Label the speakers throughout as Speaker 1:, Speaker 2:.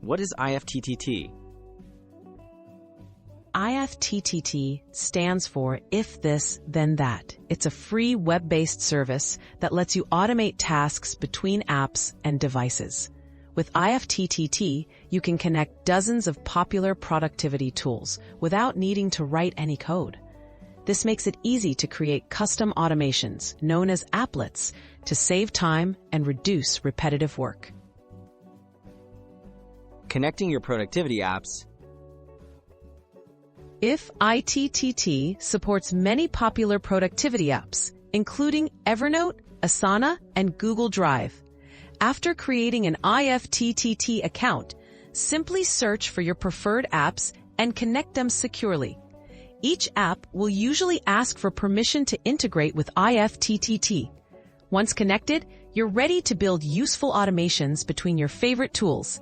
Speaker 1: What is IFTTT?
Speaker 2: IFTTT stands for If This, Then That. It's a free web-based service that lets you automate tasks between apps and devices. With IFTTT, you can connect dozens of popular productivity tools without needing to write any code. This makes it easy to create custom automations, known as Applets, to save time and reduce repetitive work.
Speaker 1: Connecting your productivity apps.
Speaker 2: IFTTT supports many popular productivity apps, including Evernote, Asana, and Google Drive. After creating an IFTTT account, simply search for your preferred apps and connect them securely. Each app will usually ask for permission to integrate with IFTTT. Once connected, you're ready to build useful automations between your favorite tools.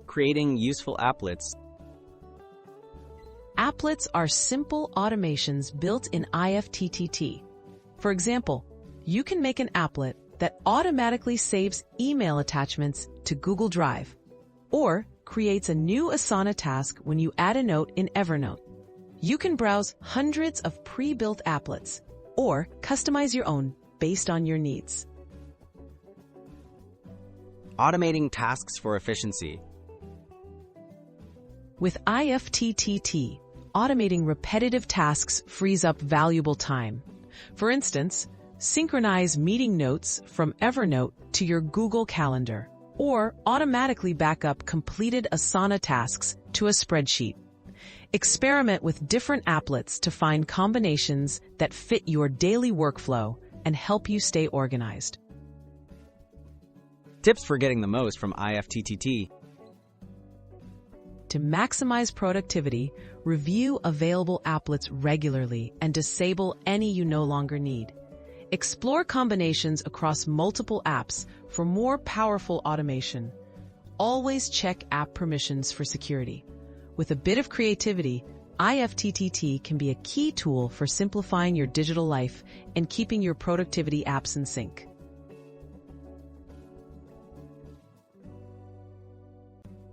Speaker 1: Creating useful applets.
Speaker 2: Applets are simple automations built in IFTTT. For example, you can make an applet that automatically saves email attachments to Google Drive, or creates a new Asana task when you add a note in Evernote. You can browse hundreds of pre-built applets, or customize your own based on your needs.
Speaker 1: Automating tasks for efficiency.
Speaker 2: With IFTTT, automating repetitive tasks frees up valuable time. For instance, synchronize meeting notes from Evernote to your Google Calendar, or automatically back up completed Asana tasks to a spreadsheet. Experiment with different applets to find combinations that fit your daily workflow and help you stay organized.
Speaker 1: Tips for getting the most from IFTTT.
Speaker 2: To maximize productivity, review available applets regularly and disable any you no longer need. Explore combinations across multiple apps for more powerful automation. Always check app permissions for security. With a bit of creativity, IFTTT can be a key tool for simplifying your digital life and keeping your productivity apps in sync.